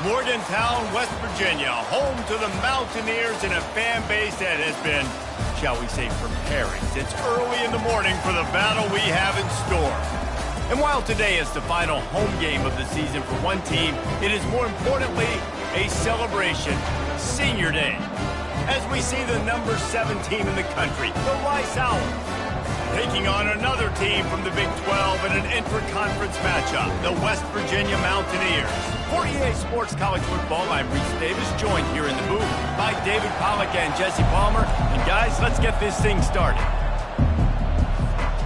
Morgantown, West Virginia, home to the Mountaineers and a fan base that has been, shall we say, preparing since early in the morning for the battle we have in store. And while today is the final home game of the season for one team, it is more importantly a celebration, Senior Day, as we see the number 7 team in the country, the Rice Owls, taking on another team from the Big 12 in an intra-conference matchup, the West Virginia Mountaineers. For EA Sports College Football, I'm Reese Davis, joined here in the booth by David Pollack and Jesse Palmer. And guys, let's get this thing started.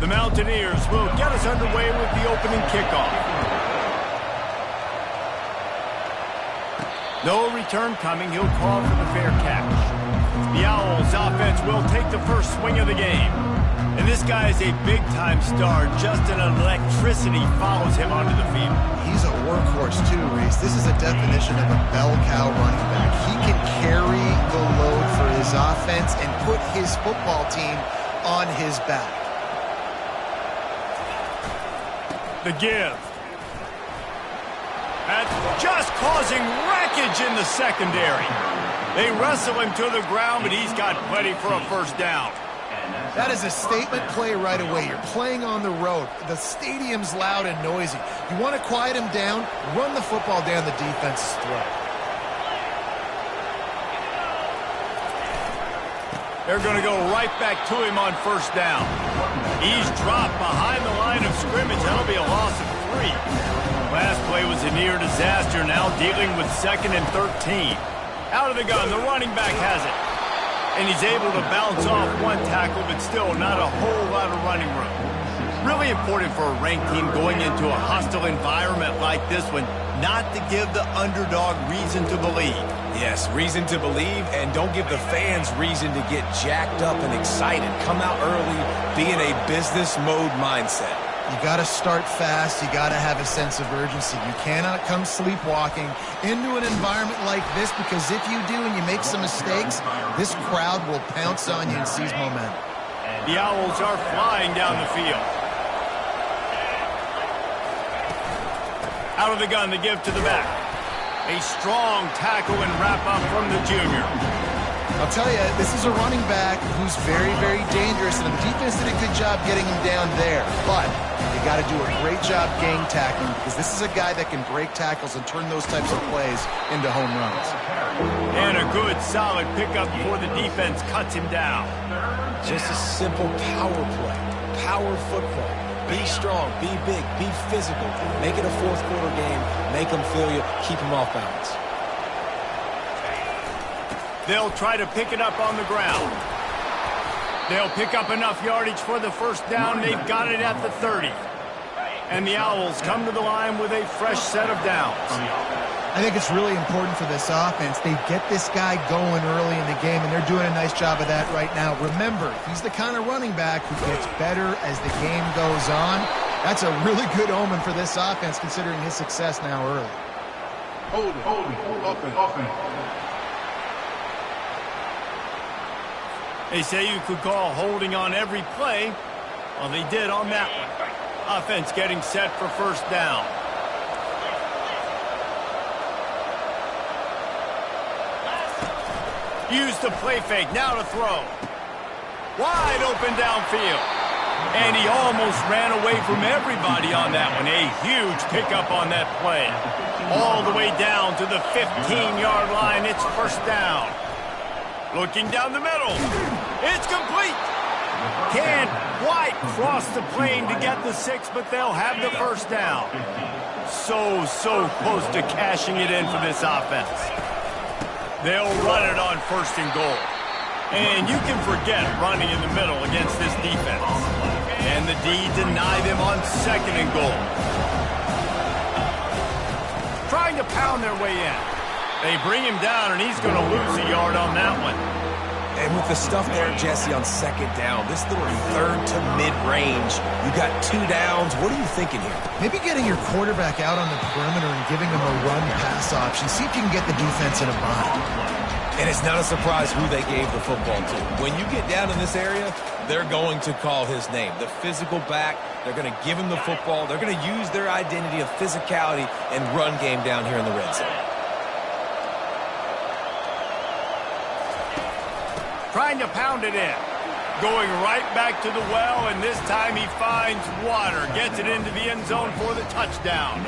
The Mountaineers will get us underway with the opening kickoff. No return coming. He'll call for the fair catch. The Owls offense will take the first swing of the game. And this guy is a big-time star. Just an electricity follows him onto the field. He's a workhorse too, Reese. This is a definition of a bell cow running back. He can carry the load for his offense and put his football team on his back. The give. That's just causing wreckage in the secondary. They wrestle him to the ground, but he's got plenty for a first down. That is a statement play right away. You're playing on the road. The stadium's loud and noisy. You want to quiet him down, run the football down the defense's throat. They're going to go right back to him on first down. He's dropped behind the line of scrimmage. That'll be a loss of 3. Last play was a near disaster. Now dealing with 2nd and 13. Out of the gun, the running back has it. And he's able to bounce off one tackle, but still not a whole lot of running room. Really important for a ranked team going into a hostile environment like this one, not to give the underdog reason to believe. Yes, reason to believe, and don't give the fans reason to get jacked up and excited. Come out early, be in a business mode mindset. You got to start fast. You got to have a sense of urgency. You cannot come sleepwalking into an environment like this, because if you do and you make some mistakes, this crowd will pounce on you and seize momentum. The Owls are flying down the field. Out of the gun, the give to the back. A strong tackle and wrap up from the junior. I'll tell you, this is a running back who's very, very dangerous, and the defense did a good job getting him down there. But you got to do a great job gang tackling, because this is a guy that can break tackles and turn those types of plays into home runs. And a good, solid pickup before the defense cuts him down. Just a simple power play. Power football. Be strong, be big, be physical. Make it a fourth-quarter game. Make them feel you. Keep them off balance. They'll try to pick it up on the ground. They'll pick up enough yardage for the first down. They've got it at the 30. And the Owls come to the line with a fresh set of downs. I think it's really important for this offense. They get this guy going early in the game, and they're doing a nice job of that right now. Remember, he's the kind of running back who gets better as the game goes on. That's a really good omen for this offense, considering his success now early. Hold it, open. They say you could call holding on every play. Well, they did on that one. Offense getting set for first down. Use the play fake, now to throw. Wide open downfield. And he almost ran away from everybody on that one. A huge pickup on that play. All the way down to the 15-yard line. It's first down. Looking down the middle. It's complete. Can't quite cross the plane to get the 6, but they'll have the first down. So close to cashing it in for this offense. They'll run it on first and goal. And you can forget running in the middle against this defense. And the D deny them on second and goal. Trying to pound their way in. They bring him down, and he's going to lose a yard on that one. And with the stuff there, Jesse, on second down, this little third to mid-range, you got 2 downs. What are you thinking here? Maybe getting your quarterback out on the perimeter and giving him a run-pass option. See if you can get the defense in a bind. And it's not a surprise who they gave the football to. When you get down in this area, they're going to call his name. The physical back, they're going to give him the football. They're going to use their identity of physicality and run game down here in the red zone. trying to pound it in. Going right back to the well, and this time he finds water. Gets it into the end zone for the touchdown.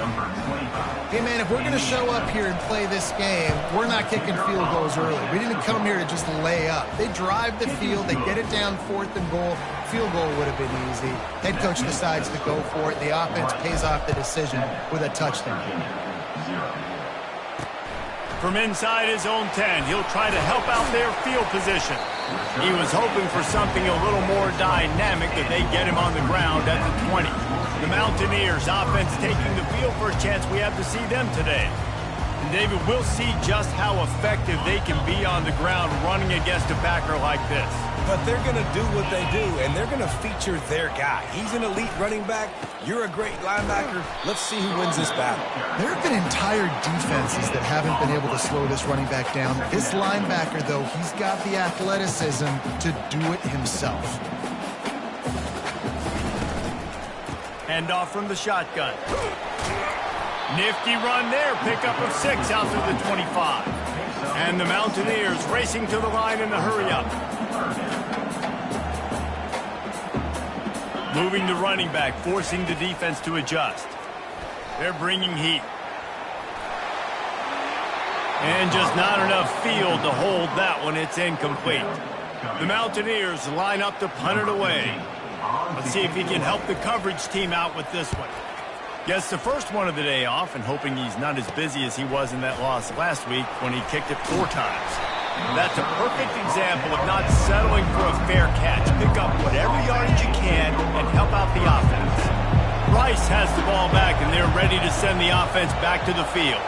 Hey, man, if we're going to show up here and play this game, we're not kicking field goals early. We didn't come here to just lay up. They drive the field. They get it down 4th and goal. Field goal would have been easy. Head coach decides to go for it. The offense pays off the decision with a touchdown. From inside his own 10, he'll try to help out their field position. He was hoping for something a little more dynamic, that they get him on the ground at the 20. The Mountaineers offense taking the field for a chance we have to see them today. And David, we'll see just how effective they can be on the ground running against a backer like this. But they're going to do what they do, and they're going to feature their guy. He's an elite running back. You're a great linebacker. Let's see who wins this battle. There have been entire defenses that haven't been able to slow this running back down. This linebacker, though, he's got the athleticism to do it himself. Handoff from the shotgun. Nifty run there. Pickup of 6 out to the 25. And the Mountaineers racing to the line in the hurry-up. Moving the running back, forcing the defense to adjust. They're bringing heat. And just not enough field to hold that one. It's incomplete. The Mountaineers line up to punt it away. Let's see if he can help the coverage team out with this one. Gets the first one of the day off, and hoping he's not as busy as he was in that loss last week when he kicked it 4 times. That's a perfect example of not settling for a fair catch. Pick up whatever yardage you can and help out the offense. Rice has the ball back, and they're ready to send the offense back to the field.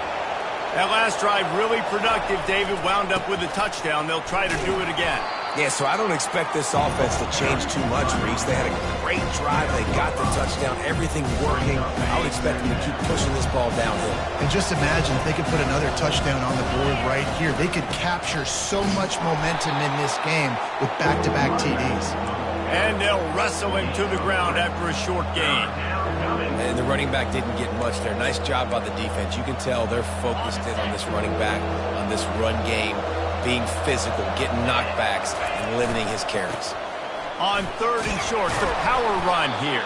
That last drive really productive. David wound up with a touchdown. They'll try to do it again. Yeah, so I don't expect this offense to change too much, Reese. They had a great drive. They got the touchdown. Everything working. I would expect them to keep pushing this ball downhill. And just imagine if they could put another touchdown on the board right here. They could capture so much momentum in this game with back-to-back TDs. And they'll wrestle him to the ground after a short gain. And the running back didn't get much there. Nice job by the defense. You can tell they're focused in on this running back, on this run game, being physical, getting knockbacks, and limiting his carries. On 3rd and short, the power run here.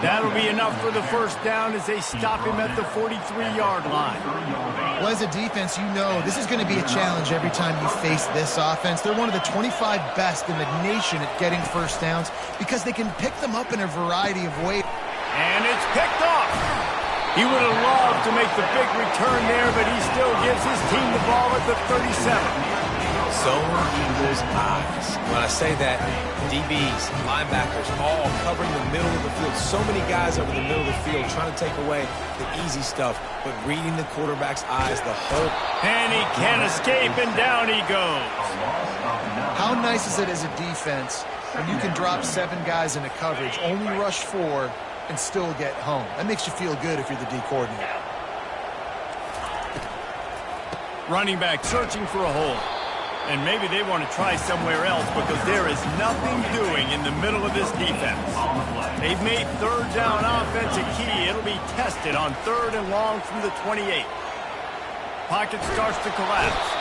That'll be enough for the first down as they stop him at the 43-yard line. Well, as a defense, you know this is going to be a challenge every time you face this offense. They're one of the 25 best in the nation at getting first downs because they can pick them up in a variety of ways. And it's picked off. He would have loved to make the big return there, but he still gives his team the ball at the 37. So Eagles' eyes. When I say that, DBs, linebackers, all covering the middle of the field. So many guys over the middle of the field trying to take away the easy stuff, but reading the quarterback's eyes the whole... And he can't escape, and down he goes. How nice is it as a defense when you can drop 7 guys into coverage, only rush 4, and still get home? That makes you feel good if you're the D coordinator. Running back searching for a hole. And maybe they want to try somewhere else because there is nothing doing in the middle of this defense. They've made 3rd down offense a key. It'll be tested on 3rd and long from the 28. Pocket starts to collapse.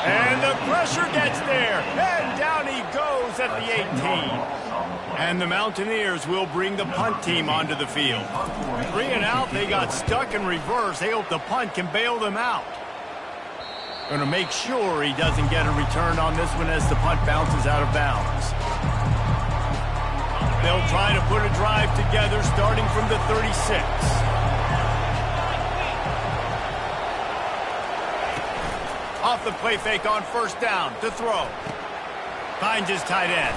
And the pressure gets there. And down he goes at the 18. And the Mountaineers will bring the punt team onto the field. 3 and out, they got stuck in reverse. They hope the punt can bail them out. Going to make sure he doesn't get a return on this one as the punt bounces out of bounds. They'll try to put a drive together starting from the 36. Off the play fake on 1st down to throw. Finds his tight end.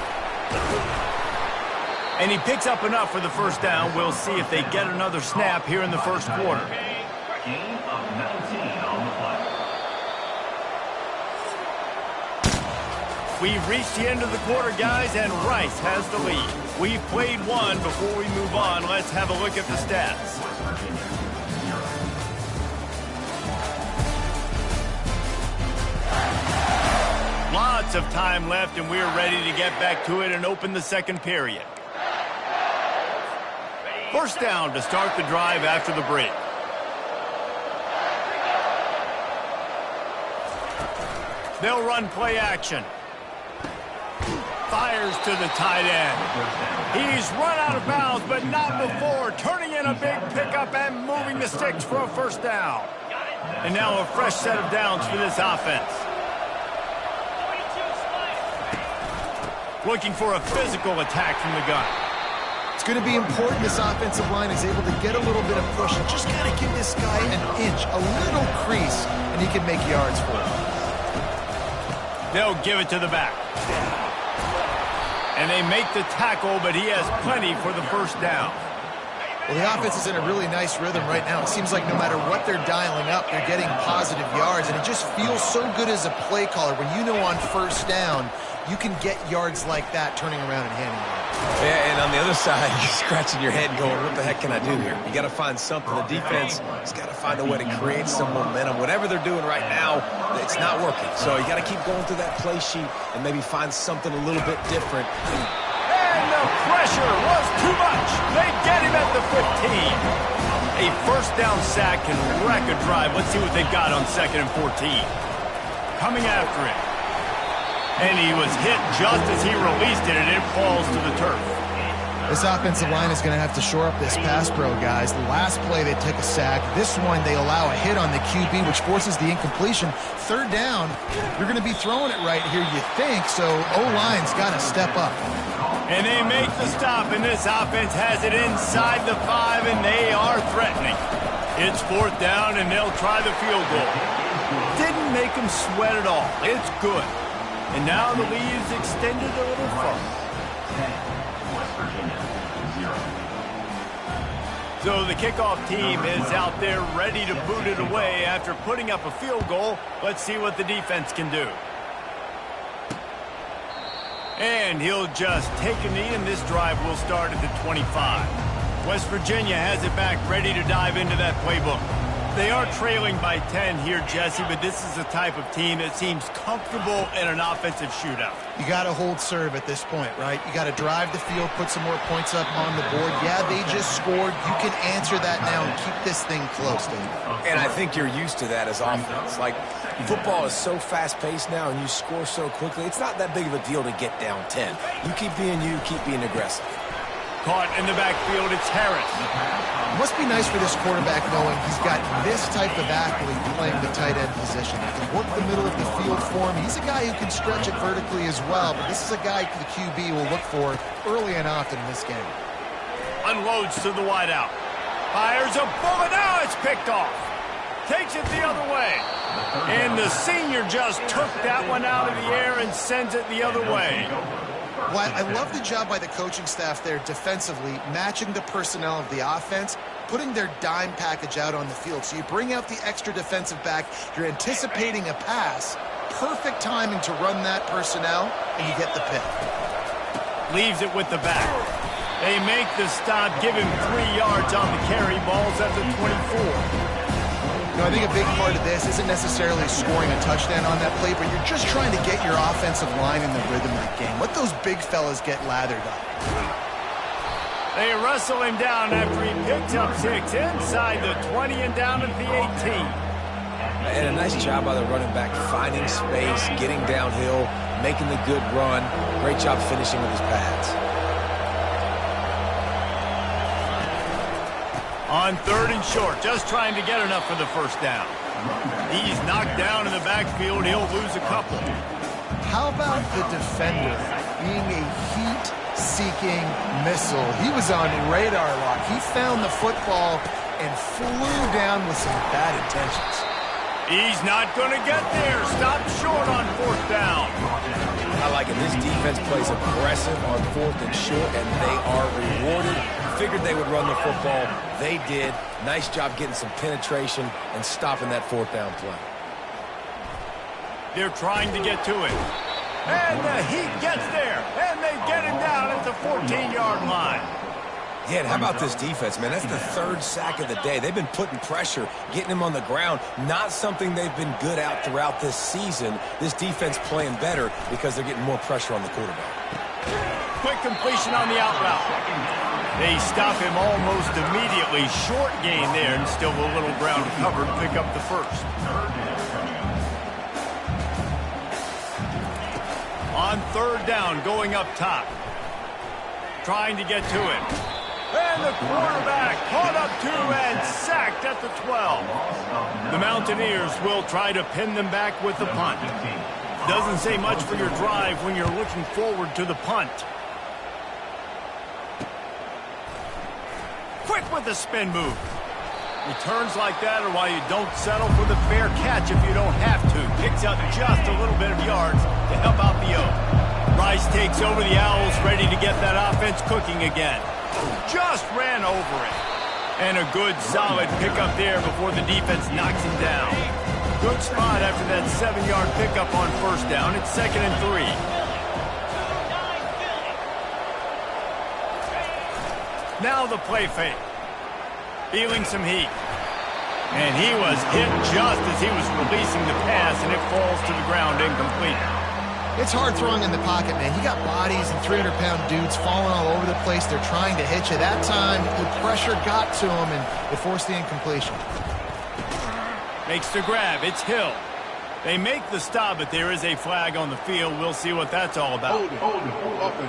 And he picks up enough for the 1st down. We'll see if they get another snap here in the 1st quarter. We've reached the end of the quarter, guys, and Rice has the lead. We've played one. Before we move on, let's have a look at the stats. Lots of time left, and we're ready to get back to it and open the 2nd period. 1st down to start the drive after the break. They'll run play action. fires to the tight end. He's run out of bounds, but not before turning in a big pickup and moving the sticks for a first down. And now a fresh set of downs for this offense. Looking for a physical attack from the gun. It's going to be important this offensive line is able to get a little bit of push and just kind of give this guy an inch, a little crease, and he can make yards for it. They'll give it to the back. And they make the tackle, but he has plenty for the first down. Well, the offense is in a really nice rhythm right now. It seems like no matter what they're dialing up, they're getting positive yards, and it just feels so good as a play caller when you know on first down you can get yards like that turning around and handing it off. Yeah, and on the other side, you're scratching your head going, what the heck can I do here? You got to find something. The defense has got to find a way to create some momentum. Whatever they're doing right now, it's not working. So you got to keep going through that play sheet and maybe find something a little bit different. And the pressure was too much. They get him at the 15. A first down sack can wreck a drive. Let's see what they've got on 2nd and 14. Coming after it. And he was hit just as he released it, and it falls to the turf. This offensive line is going to have to shore up this pass pro, guys. The last play, they took a sack. This one, they allow a hit on the QB, which forces the incompletion. Third down, you're going to be throwing it right here, you think, so O-line's got to step up. And they make the stop, and this offense has it inside the 5, and they are threatening. It's 4th down, and they'll try the field goal. Didn't make them sweat at all. It's good. And now the lead is extended a little further. So the kickoff team is out there ready to boot it away after putting up a field goal. Let's see what the defense can do. And he'll just take a knee, and this drive will start at the 25. West Virginia has it back, ready to dive into that playbook. They are trailing by 10 here, Jesse, but this is the type of team that seems comfortable in an offensive shootout. You got to hold serve at this point, right? You got to drive the field, put some more points up on the board. Yeah, they just scored. You can answer that now and keep this thing close, Dave. And I think you're used to that as offense. Like, football is so fast-paced now, and you score so quickly. It's not that big of a deal to get down 10. You keep being you, keep being aggressive. Caught in the backfield, it's Harris. It must be nice for this quarterback knowing he's got this type of athlete playing the tight end position. He can work the middle of the field for him. He's a guy who can stretch it vertically as well, but this is a guy the QB will look for early and often in this game. Unloads to the wideout. Fires a bullet. Now it's picked off. Takes it the other way. And the senior just took that one out of the air and sends it the other way. Well, I love the job by the coaching staff there defensively, matching the personnel of the offense, putting their dime package out on the field. So you bring out the extra defensive back, you're anticipating a pass, perfect timing to run that personnel, and you get the pick. Leaves it with the back. They make the stop, give him 3 yards on the carry. Ball's at the 24. I think a big part of this isn't necessarily scoring a touchdown on that play, but you're just trying to get your offensive line in the rhythm of the game. Let those big fellas get lathered up. They wrestle him down after he picks up 6 inside the 20 and down at the 18. And a nice job by the running back, finding space, getting downhill, making the good run. Great job finishing with his pads. On 3rd and short, just trying to get enough for the first down. He's knocked down in the backfield. He'll lose a couple. How about the defender being a heat-seeking missile? He was on radar lock. He found the football and flew down with some bad intentions. He's not going to get there. Stop short on 4th down. I like it. This defense plays aggressive on 4th and short, and they are rewarded. Figured they would run the football. They did. Nice job getting some penetration and stopping that 4th down play. They're trying to get to it. And the Heat gets there. And they get him down at the 14-yard line. Yeah, and how about this defense, man? That's the 3rd sack of the day. They've been putting pressure, getting him on the ground. Not something they've been good at throughout this season. This defense playing better because they're getting more pressure on the quarterback. Quick completion on the out route. They stop him almost immediately. Short gain there, and still a little ground covered. Pick up the first. On on third down going up top. Trying to get to it. And the quarterback caught up to and sacked at the 12. The Mountaineers will try to pin them back with the punt. Doesn't say much for your drive when you're looking forward to the punt. Quick with the spin move. Returns like that are why you don't settle for the fair catch if you don't have to. Picks up just a little bit of yards to help out the O. Rice takes over the Owls, ready to get that offense cooking again. Just ran over it. And a good, solid pickup there before the defense knocks him down. Good spot after that 7-yard pickup on first down. It's 2nd and 3. Now the play fake. Feeling some heat. And he was hit just as he was releasing the pass, and it falls to the ground incomplete. It's hard throwing in the pocket, man. You got bodies and 300-pound dudes falling all over the place. They're trying to hit you. That time, the pressure got to him, and it forced the incompletion. Makes the grab. It's Hill. They make the stop, but there is a flag on the field. We'll see what that's all about. Hold it.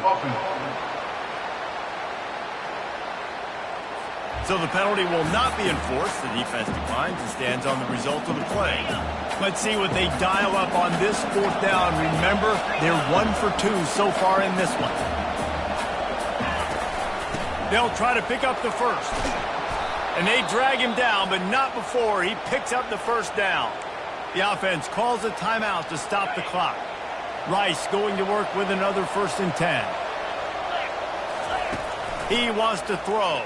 Offense. So the penalty will not be enforced. The defense declines and stands on the result of the play. Let's see what they dial up on this 4th down. Remember, they're 1 for 2 so far in this one. They'll try to pick up the first. And they drag him down, but not before he picks up the first down. The offense calls a timeout to stop the clock. Rice going to work with another 1st and 10. He wants to throw.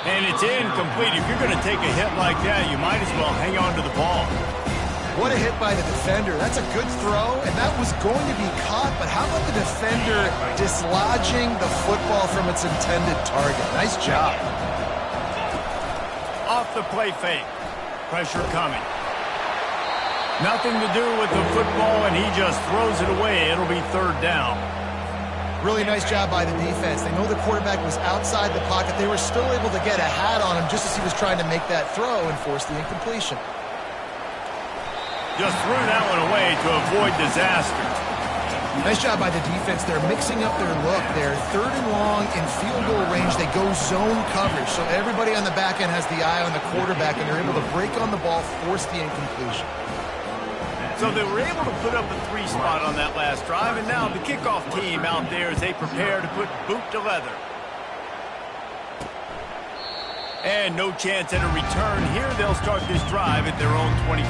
And it's incomplete. If you're going to take a hit like that, you might as well hang on to the ball. What a hit by the defender. That's a good throw, and that was going to be caught, but how about the defender dislodging the football from its intended target? Nice job. Off the play fake. Pressure coming. Nothing to do with the football, and he just throws it away. It'll be 3rd down. Really nice job by the defense. They know the quarterback was outside the pocket. They were still able to get a hat on him just as he was trying to make that throw and force the incompletion. Just threw that one away to avoid disaster. Nice job by the defense. They're mixing up their look. They're 3rd and long in field goal range. They go zone coverage. So everybody on the back end has the eye on the quarterback, and they're able to break on the ball, force the incompletion. So they were able to put up a 3 spot on that last drive, and now the kickoff team out there as they prepare to put boot to leather. And no chance at a return here. They'll start this drive at their own 25.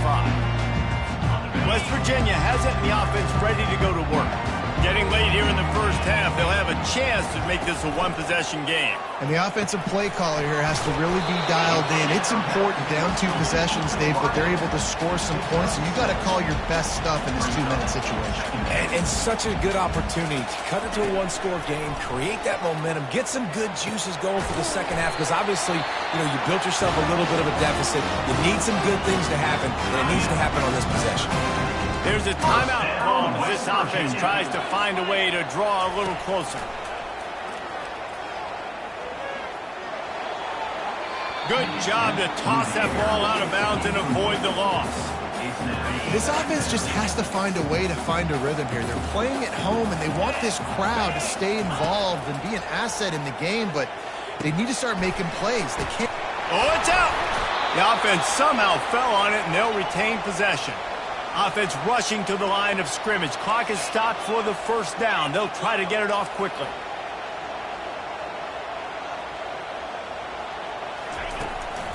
West Virginia has it in the offense ready to go to work. Getting late here in the first half, they'll have a chance to make this a 1-possession game. And the offensive play caller here has to really be dialed in. It's important, down 2 possessions, Dave, but they're able to score some points, and you got to call your best stuff in this 2-minute situation. And such a good opportunity to cut it to a 1-score game, create that momentum, get some good juices going for the second half, because obviously, you built yourself a little bit of a deficit. You need some good things to happen, and it needs to happen on this possession. There's a timeout called as this offense tries to find a way to draw a little closer. Good job to toss that ball out of bounds and avoid the loss. This offense just has to find a way to find a rhythm here. They're playing at home, and they want this crowd to stay involved and be an asset in the game, but they need to start making plays. They can't. Oh, it's out! The offense somehow fell on it, and they'll retain possession. Offense rushing to the line of scrimmage. Clock is stopped for the 1st down. They'll try to get it off quickly.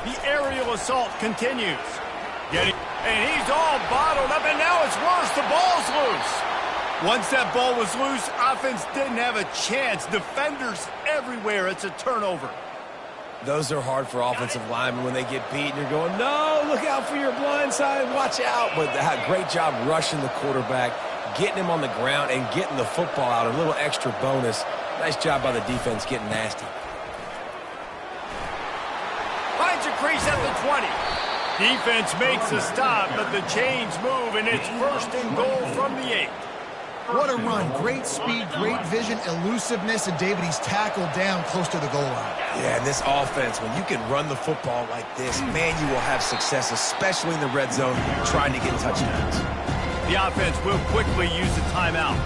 The aerial assault continues. And he's all bottled up, and now it's worse. The ball's loose. Once that ball was loose, offense didn't have a chance. Defenders everywhere. It's a turnover. Those are hard for offensive linemen when they get beat and you're going, no, look out for your blind side, watch out. But great job rushing the quarterback, getting him on the ground, and getting the football out. A little extra bonus. Nice job by the defense getting nasty. Finds a crease at the 20. Defense makes a stop, but the chains move, and it's 1st and goal from the 8. What a run. Great speed, great vision, elusiveness, and David, he's tackled down close to the goal line. Yeah, and this offense, when you can run the football like this, man, you will have success, especially in the red zone, trying to get touchdowns. The offense will quickly use the timeout.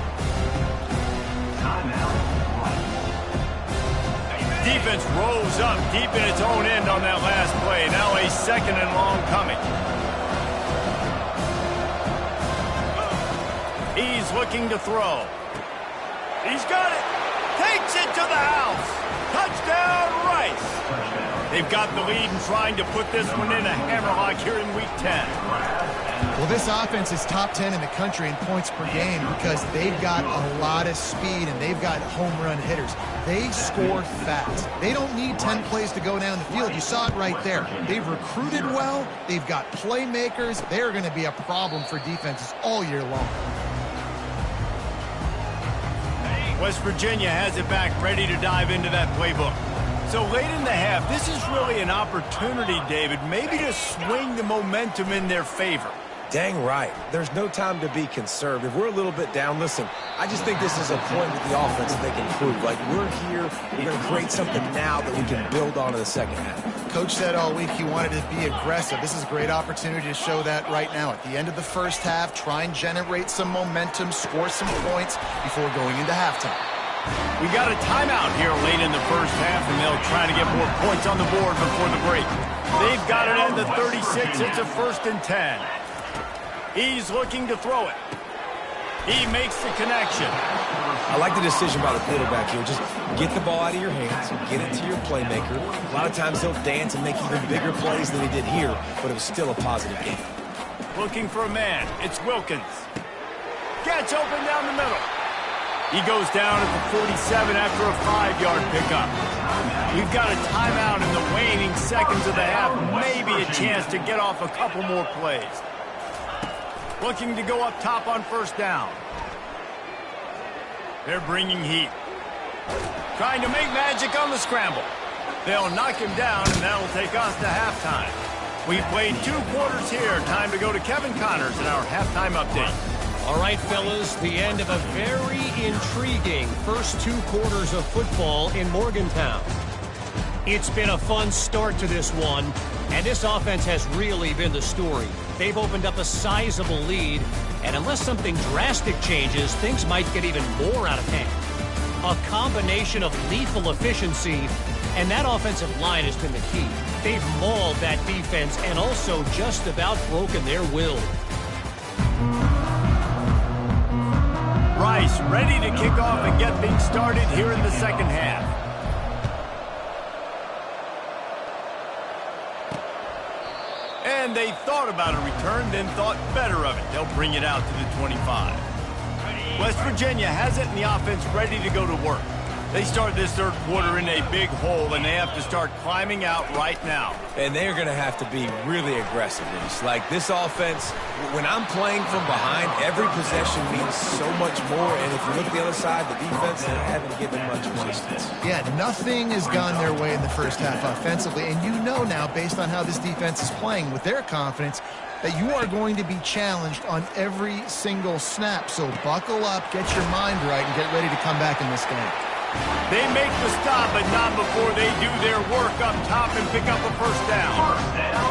Defense rolls up deep in its own end on that last play. Now a second and long coming. He's looking to throw. He's got it. Takes it to the house. Touchdown, Rice. They've got the lead and trying to put this one in a hammerlock here in Week 10. Well, this offense is top 10 in the country in points per game because they've got a lot of speed and they've got home run hitters. They score fast. They don't need 10 plays to go down the field. You saw it right there. They've recruited well. They've got playmakers. They're going to be a problem for defenses all year long. West Virginia has it back, ready to dive into that playbook. So late in the half, this is really an opportunity, David, maybe to swing the momentum in their favor. Dang right. There's no time to be conservative. We're a little bit down. Listen, I just think this is a point with the offense that they can prove. Like, we're here, we're going to create something now that we can build on in the second half. Coach said all week he wanted to be aggressive. This is a great opportunity to show that right now. At the end of the first half, try and generate some momentum, score some points before going into halftime. We got a timeout here late in the first half, and they'll try to get more points on the board before the break. They've got it at the 36. It's a 1st and 10. He's looking to throw it. He makes the connection. I like the decision by the quarterback here. Just get the ball out of your hands, get it to your playmaker. A lot of times he'll dance and make even bigger plays than he did here, but it was still a positive game. Looking for a man. It's Wilkins. Gets open down the middle. He goes down at the 47 after a 5-yard pickup. We've got a timeout in the waning seconds of the half. Maybe a chance to get off a couple more plays. Looking to go up top on 1st down. They're bringing heat. Trying to make magic on the scramble. They'll knock him down, and that'll take us to halftime. We've played 2 quarters here. Time to go to Kevin Connors in our halftime update. All right, fellas, the end of a very intriguing first 2 quarters of football in Morgantown. It's been a fun start to this one, and this offense has really been the story. They've opened up a sizable lead, and unless something drastic changes, things might get even more out of hand. A combination of lethal efficiency, and that offensive line has been the key. They've mauled that defense and also just about broken their will. Rice ready to kick off and get things started here in the second half. And they thought about a return, then thought better of it. They'll bring it out to the 25. West Virginia has it, and the offense ready to go to work. They start this 3rd quarter in a big hole, and they have to start climbing out right now. And they're going to have to be really aggressive, Reese. Like, this offense, when I'm playing from behind, every possession means so much more. And if you look at the other side, the defense, they haven't given much resistance. Yeah, nothing has gone their way in the first half offensively. And you know now, based on how this defense is playing with their confidence, that you are going to be challenged on every single snap. So buckle up, get your mind right, and get ready to come back in this game. They make the stop, but not before they do their work up top and pick up a 1st down.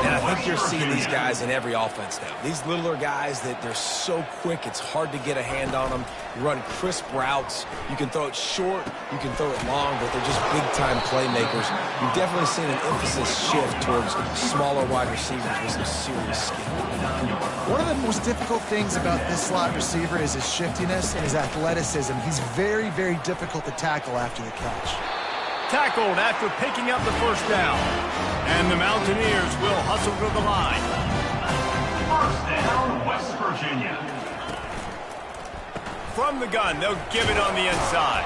And I think you're seeing these guys in every offense now. These littler guys that they're so quick, it's hard to get a hand on them. You run crisp routes. You can throw it short, you can throw it long, but they're just big-time playmakers. You've definitely seen an emphasis shift towards smaller wide receivers with some serious skill. One of the most difficult things about this slot receiver is his shiftiness and his athleticism. He's very, very difficult to tackle after the catch. Tackled after picking up the 1st down. And the Mountaineers will hustle to the line. 1st down, West Virginia. From the gun, they'll give it on the inside.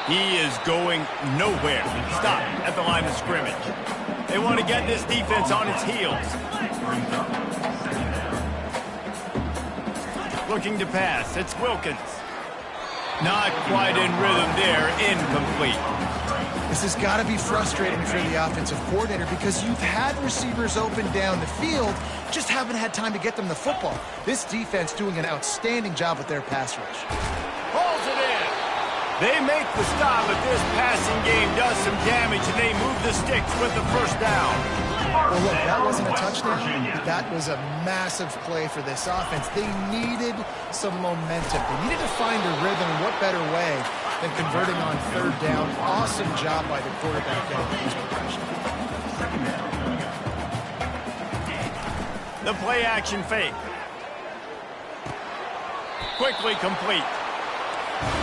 He is going nowhere. Stop at the line of scrimmage. They want to get this defense on its heels. Looking to pass. It's Wilkins. Not quite in rhythm there. Incomplete. This has got to be frustrating for the offensive coordinator because you've had receivers open down the field, just haven't had time to get them the football. This defense doing an outstanding job with their pass rush. Pulls it in. They make the stop, but this passing game does some damage, and they move the sticks with the 1st down. Well, look, that wasn't a touchdown. That was a massive play for this offense. They needed some momentum. They needed to find a rhythm, and what better way than converting on third down. Awesome job by the quarterback getting his progression. The play action fake. Quickly complete.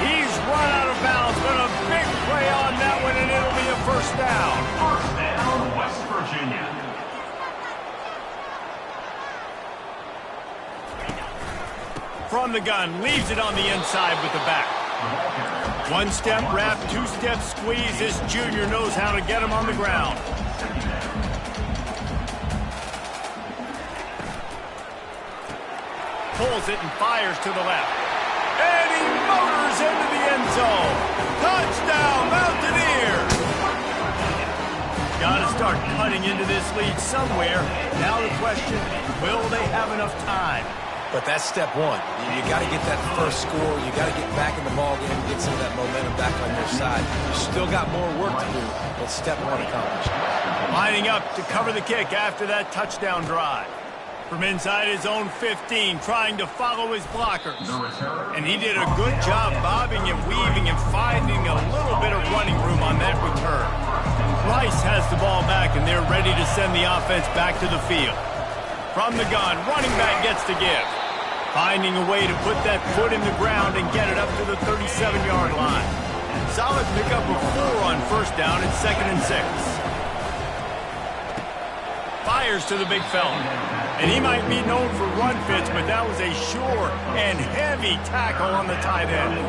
He's run out of bounds, but a big play on that one, and it'll be a first down. First down, West Virginia. From the gun, leaves it on the inside with the back. One step wrap, two-step squeeze. This junior knows how to get him on the ground. Pulls it and fires to the left. And he motors into the end zone. Touchdown, Mountaineers! Got to start cutting into this lead somewhere. Now the question, will they have enough time? But that's step one. You got to get that first score. You got to get back in the ball game, get some of that momentum back on your side. You still got more work to do, but step one accomplished. Lining up to cover the kick after that touchdown drive. From inside his own 15, trying to follow his blockers. And he did a good job bobbing and weaving and finding a little bit of running room on that return. Rice has the ball back, and they're ready to send the offense back to the field. From the gun, running back gets to give. Finding a way to put that foot in the ground and get it up to the 37-yard line. Solid pickup of 4 on first down and 2nd and 6. Fires to the big fella. And he might be known for run fits, but that was a sure and heavy tackle on the tight end.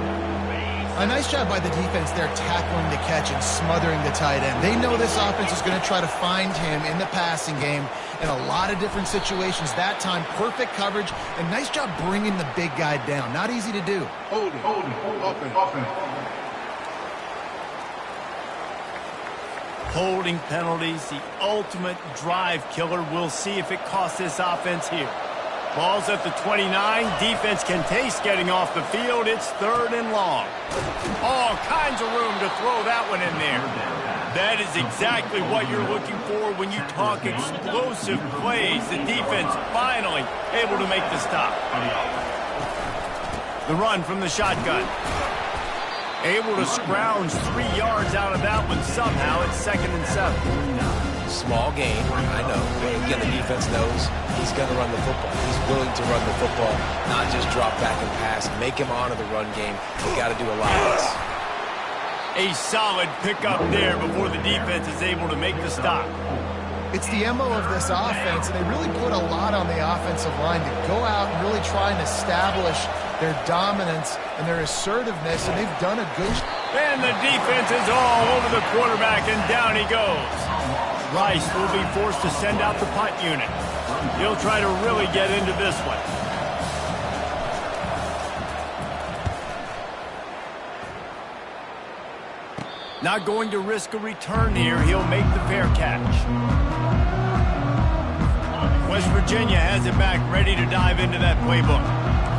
A nice job by the defense there tackling the catch and smothering the tight end. They know this offense is going to try to find him in the passing game in a lot of different situations. That time, perfect coverage, and nice job bringing the big guy down. Not easy to do. Holding, offense. Holding penalties, the ultimate drive killer. We'll see if it costs this offense here. Ball's at the 29. Defense can taste getting off the field. It's 3rd and long. All kinds of room to throw that one in there. That is exactly what you're looking for when you talk explosive plays. The defense finally able to make the stop. The run from the shotgun. Able to scrounge 3 yards out of that one somehow. It's 2nd and 7. Small gain, I know. But again, the defense knows he's going to run the football. He's willing to run the football, not just drop back and pass. Make him honor the run game. We got to do a lot of this. A solid pickup there before the defense is able to make the stop. It's the MO of this offense, and they really put a lot on the offensive line to go out and really try and establish their dominance and their assertiveness, and they've done a good job. And the defense is all over the quarterback, and down he goes. Rice will be forced to send out the punt unit. He'll try to really get into this one. Not going to risk a return here. He'll make the fair catch. West Virginia has it back, ready to dive into that playbook.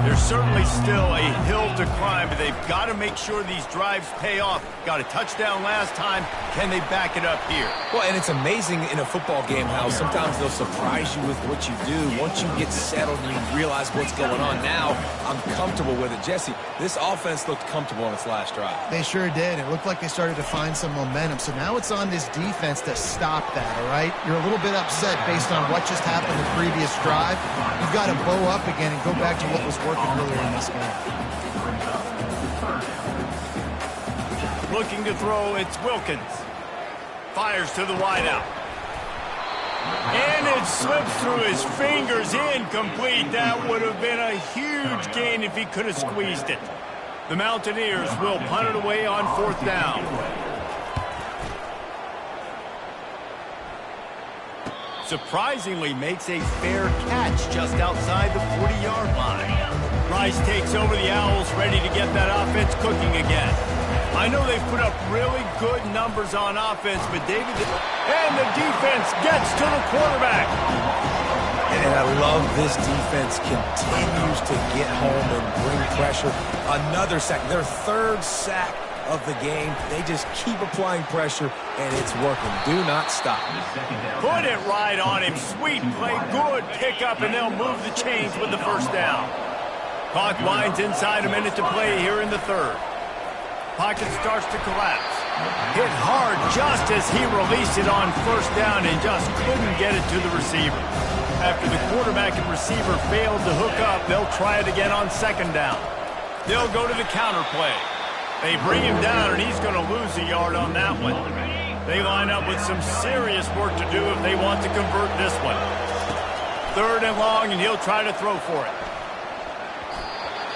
There's certainly still a hill to climb, but they've got to make sure these drives pay off. Got a touchdown last time. Can they back it up here? Well, and it's amazing in a football game how sometimes they'll surprise you with what you do. Once you get settled and you realize what's going on, now I'm comfortable with it. Jesse, this offense looked comfortable on its last drive. They sure did. It looked like they started to find some momentum. So now it's on this defense to stop that, all right? You're a little bit upset based on what just happened the previous drive. You've got to bow up again and go back to what was working earlier in this game. Looking to throw, it's Wilkins. Fires to the wideout. And it slips through his fingers, incomplete. That would have been a huge gain if he could have squeezed it. The Mountaineers will punt it away on 4th down. Surprisingly makes a fair catch just outside the 40-yard line. Rice takes over the Owls, ready to get that offense cooking again. I know they've put up really good numbers on offense, but David... And the defense gets to the quarterback. And I love this defense continues to get home and bring pressure. Another sack, their 3rd sack of the game. They just keep applying pressure, and it's working. Do not stop. Put it right on him. Sweet play. Good pickup, and they'll move the chains with the first down. Clock winds inside a minute to play here in the third. Pocket starts to collapse. Hit hard just as he released it on first down and just couldn't get it to the receiver. After the quarterback and receiver failed to hook up, they'll try it again on second down. They'll go to the counter play. They bring him down, and he's going to lose a yard on that one. They line up with some serious work to do if they want to convert this one. Third and long, and he'll try to throw for it.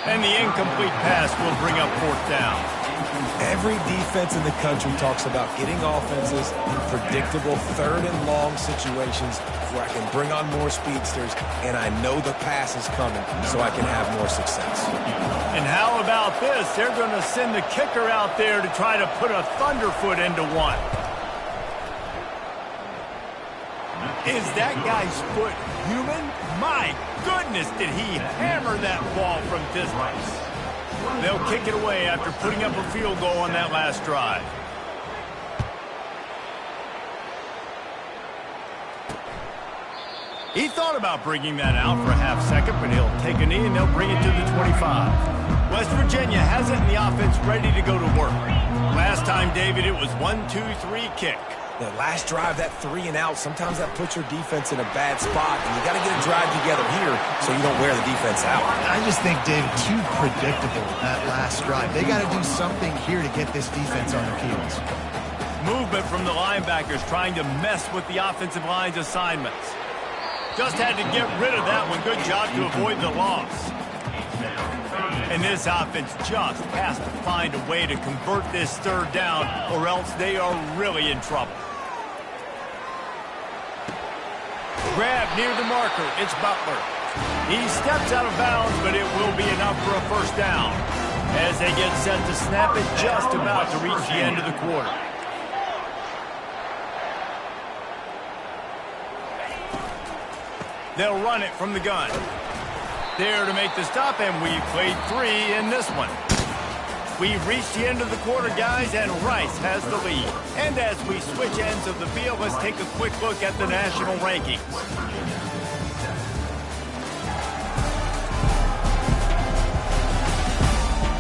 And the incomplete pass will bring up fourth down. Every defense in the country talks about getting offenses in predictable third and long situations where I can bring on more speedsters and I know the pass is coming so I can have more success. And how about this? They're going to send the kicker out there to try to put a thunderfoot into one. Is that guy's foot human? My goodness, did he hammer that ball from distance. They'll kick it away after putting up a field goal on that last drive. He thought about bringing that out for a half second, but he'll take a knee and they'll bring it to the 25. West Virginia has it in the offense ready to go to work. Last time, David, it was 1-2-3 kick. The last drive, that 3 and out, sometimes that puts your defense in a bad spot, and you got to get a drive together here so you don't wear the defense out. I just think, David, too predictable that last drive. They got to do something here to get this defense on their heels. Movement from the linebackers trying to mess with the offensive line's assignments. Just had to get rid of that one. Good job to avoid the loss. And this offense just has to find a way to convert this third down, or else they are really in trouble. Grab near the marker. It's Butler. He steps out of bounds, but it will be enough for a first down as they get set to snap it just about to reach the end of the quarter. They'll run it from the gun. There to make the stop, and we played 3 in this one. We've reached the end of the quarter, guys, and Rice has the lead. And as we switch ends of the field, let's take a quick look at the national rankings.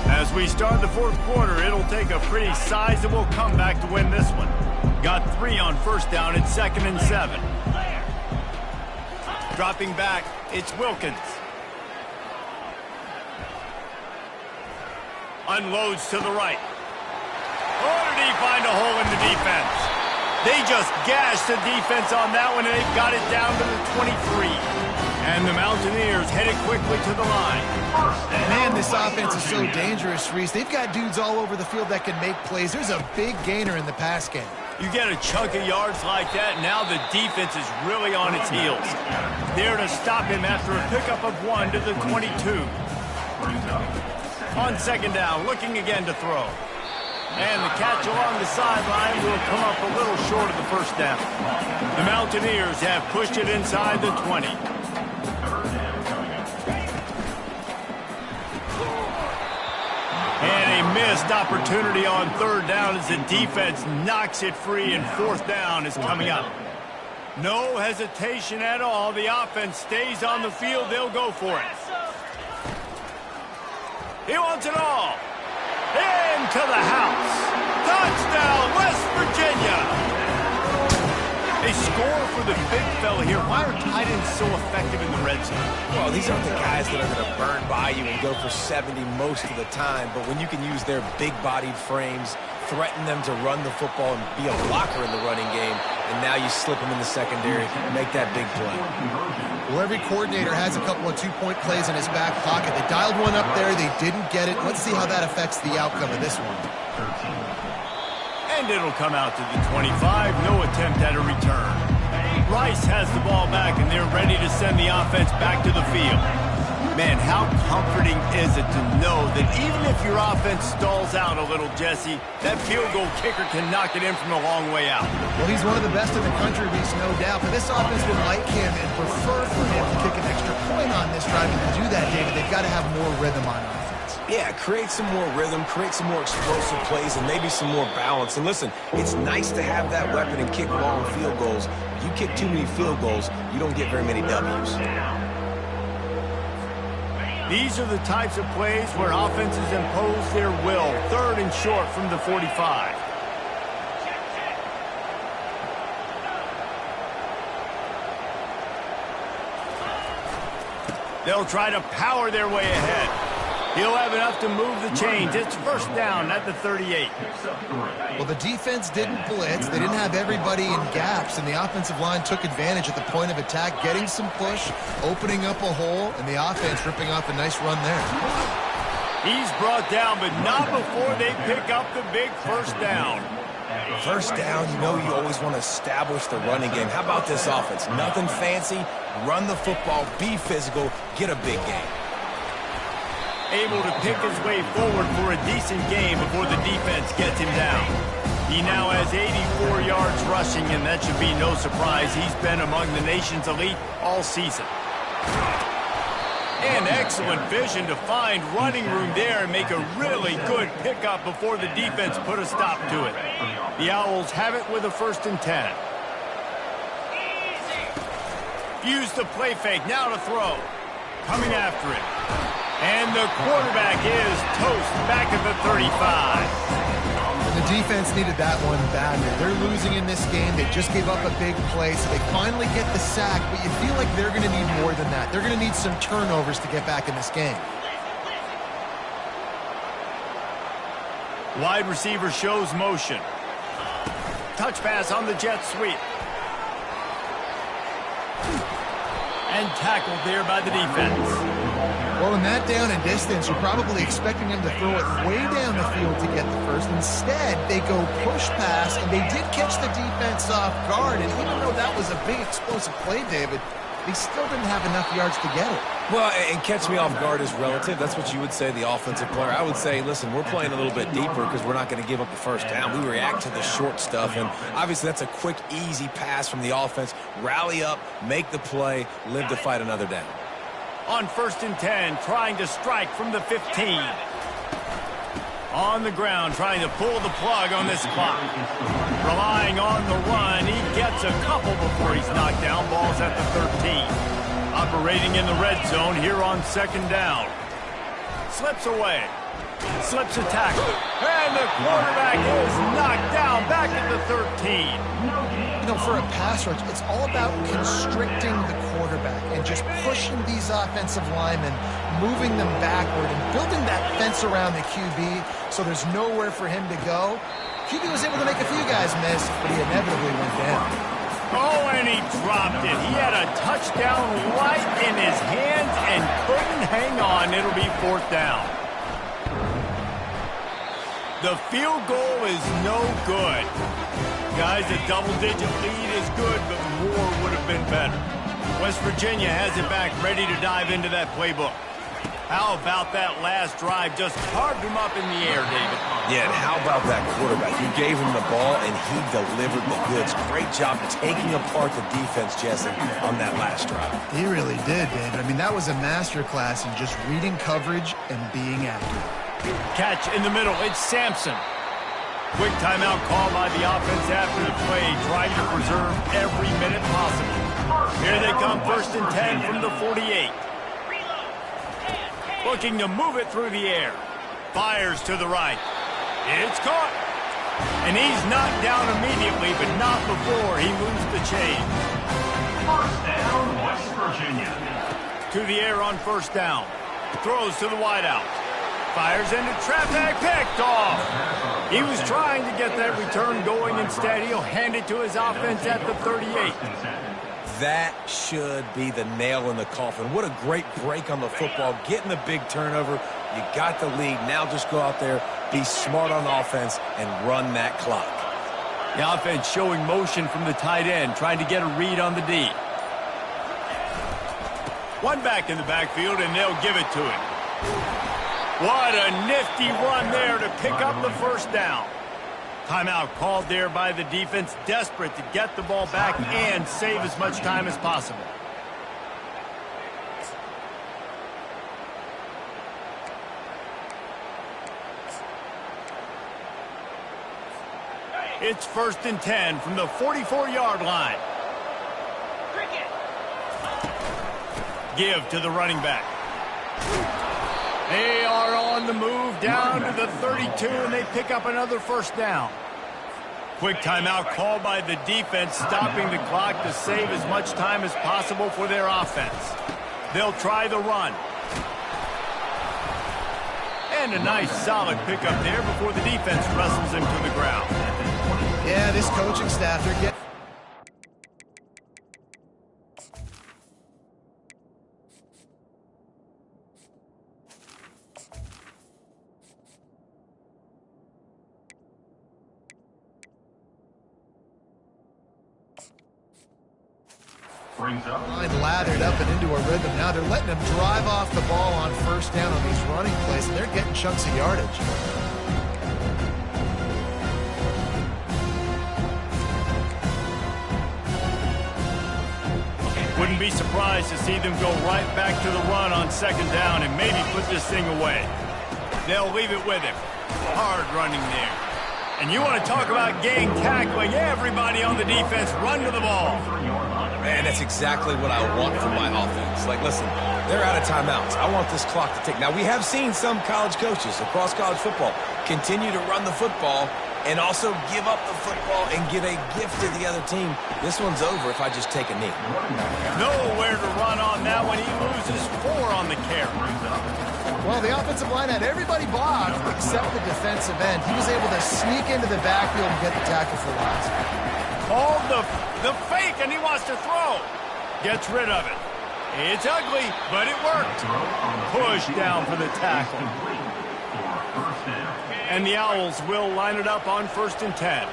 As we start the fourth quarter, it'll take a pretty sizable comeback to win this one. Got 3 on first down at 2nd and 7. Dropping back, it's Wilkins. Unloads to the right. Oh, did he find a hole in the defense? They just gashed the defense on that one, and they've got it down to the 23. And the Mountaineers headed quickly to the line. Man, this offense is so dangerous, Reese. They've got dudes all over the field that can make plays. There's a big gainer in the pass game. You get a chunk of yards like that, now the defense is really on its heels. There to stop him after a pickup of 1 to the 22. On second down, looking again to throw. And the catch along the sideline will come up a little short of the first down. The Mountaineers have pushed it inside the 20. And a missed opportunity on third down as the defense knocks it free, and fourth down is coming up. No hesitation at all. The offense stays on the field. They'll go for it. He wants it all. Into the house. Touchdown, West Virginia. They score for the big fella here. Why are tight ends so effective in the red zone? Well, these aren't the guys that are going to burn by you and go for 70 most of the time, but when you can use their big-bodied frames, threaten them to run the football and be a blocker in the running game, and now you slip them in the secondary, make that big play. Well, every coordinator has a couple of two-point plays in his back pocket. They dialed one up there. They didn't get it. Let's see how that affects the outcome of this one. And it'll come out to the 25. No attempt at a return. Rice has the ball back, and they're ready to send the offense back to the field. Man, how comforting is it to know that even if your offense stalls out a little, Jesse, that field goal kicker can knock it in from a long way out. Well, he's one of the best in the country, Reese, no doubt. But this offense would like him and prefer for him to kick an extra point on this drive. And to do that, David, they've got to have more rhythm on offense. offense. Yeah, create some more rhythm, create some more explosive plays, and maybe some more balance. And listen, it's nice to have that weapon and kick long field goals. If you kick too many field goals, you don't get very many W's. These are the types of plays where offenses impose their will. 3rd and short from the 45. They'll try to power their way ahead. He'll have enough to move the chains. It's 1st down at the 38. Well, the defense didn't blitz. They didn't have everybody in gaps, and the offensive line took advantage at the point of attack, getting some push, opening up a hole, and the offense ripping off a nice run there. He's brought down, but not before they pick up the big 1st down. 1st down, you know you always want to establish the running game. How about this offense? Nothing fancy. Run the football, be physical, get a big gain. Able to pick his way forward for a decent game before the defense gets him down. He now has 84 yards rushing, and that should be no surprise. He's been among the nation's elite all season. And excellent vision to find running room there and make a really good pickup before the defense put a stop to it. The Owls have it with a 1st and 10. Use the play fake, now to throw. Coming after it. And the quarterback is toast back at the 35. And the defense needed that one badly. They're losing in this game. They just gave up a big play, so they finally get the sack, but you feel like they're going to need more than that. They're going to need some turnovers to get back in this game. Wide receiver shows motion. Touch pass on the jet sweep. And tackled there by the defense. Well, in that down and distance, you're probably expecting them to throw it way down the field to get the 1st. Instead, they go push pass, and they did catch the defense off guard. And even though that was a big explosive play, David, they still didn't have enough yards to get it. Well, and catch me off guard is relative. That's what you would say, the offensive player. I would say, listen, we're playing a little bit deeper because we're not going to give up the 1st down. We react to the short stuff, and obviously that's a quick, easy pass from the offense. Rally up, make the play, live to fight another down. On 1st and 10, trying to strike from the 15. On the ground, trying to pull the plug on this clock. Relying on the run, he gets a couple before he's knocked down. Ball's at the 13. Operating in the red zone here on 2nd down. Slips away. Slips a tackle. And the quarterback is knocked down back at the 13. You know, for a pass rush, it's all about constricting the quarterback and just pushing these offensive linemen, moving them backward and building that fence around the QB so there's nowhere for him to go. QB was able to make a few guys miss, but he inevitably went down. Oh, and he dropped it. He had a touchdown right in his hands and couldn't hang on. It'll be 4th down. The field goal is no good. Guys, a double-digit lead is good, but more would have been better. West Virginia has it back, ready to dive into that playbook. How about that last drive? Just carved him up in the air, David. Yeah, and how about that quarterback? You gave him the ball, and he delivered the goods. Great job taking apart the defense, Jesse, on that last drive. He really did, David. I mean, that was a masterclass in just reading coverage and being accurate. Catch in the middle. It's Sampson. Quick timeout call by the offense after the play, trying to preserve every minute possible. Here they come, 1st and 10 from the 48. Looking to move it through the air. Fires to the right. It's caught. And he's knocked down immediately, but not before he moves the chain. 1st down, West Virginia. To the air on 1st down. Throws to the wideout. Fires into traffic, picked off. He was trying to get that return going. Instead, he'll hand it to his offense at the 38. That should be the nail in the coffin. What a great break on the football. Getting the big turnover. You got the lead. Now just go out there, be smart on offense, and run that clock. The offense showing motion from the tight end, trying to get a read on the D. One back in the backfield, and they'll give it to him. What a nifty run there to pick up the 1st down. Timeout called there by the defense, desperate to get the ball back and save as much time as possible. It's 1st and 10 from the 44-yard line. Give to the running back. They are on the move down to the 32, and they pick up another 1st down. Quick timeout called by the defense, stopping the clock to save as much time as possible for their offense. They'll try the run. And a nice solid pickup there before the defense wrestles him to the ground. Yeah, this coaching staff, they're getting... line lathered up and into a rhythm. Now they're letting them drive off the ball on 1st down on these running plays, and they're getting chunks of yardage. Wouldn't be surprised to see them go right back to the run on 2nd down and maybe put this thing away. They'll leave it with him. Hard running there. And you want to talk about gang tackling, everybody on the defense run to the ball. Man, that's exactly what I want from my offense. Like, listen, they're out of timeouts. I want this clock to tick. Now, we have seen some college coaches across college football continue to run the football and also give up the football and give a gift to the other team. This one's over if I just take a knee. Nowhere to run on that one. He loses 4 on the carry. Well, the offensive line had everybody blocked except the defensive end. He was able to sneak into the backfield and get the tackle for loss. Called the fake, and he wants to throw. Gets rid of it. It's ugly, but it worked. Push down for the tackle. And the Owls will line it up on 1st and 10.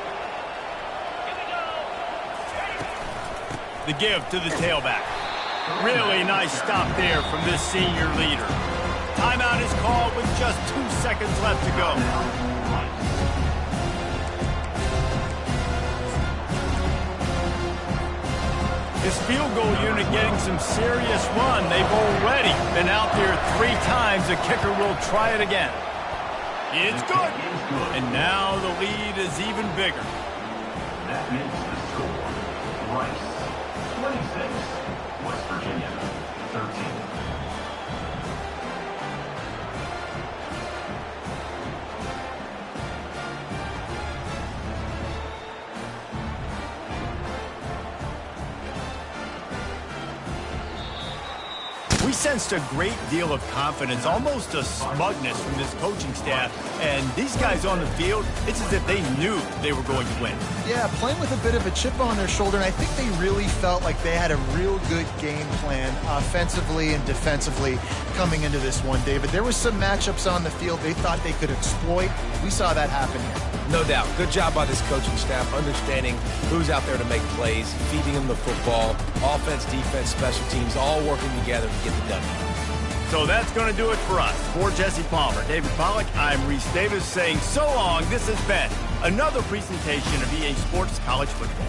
The give to the tailback. Really nice stop there from this senior leader. Timeout is called with just 2 seconds left to go. This field goal unit getting some serious run. They've already been out there 3 times. The kicker will try it again. It's good. And now the lead is even bigger. That makes the score. Rice, 26. West Virginia, 13. We sensed a great deal of confidence, almost a smugness from this coaching staff. And these guys on the field, it's as if they knew they were going to win. Yeah, playing with a bit of a chip on their shoulder, and I think they really felt like they had a real good game plan offensively and defensively coming into this one, David. There was some matchups on the field they thought they could exploit. We saw that happen here. No doubt. Good job by this coaching staff, understanding who's out there to make plays, feeding them the football, offense, defense, special teams, all working together to get the W. So that's going to do it for us. For Jesse Palmer, David Pollack, I'm Reese Davis saying so long. This has been another presentation of EA Sports College Football.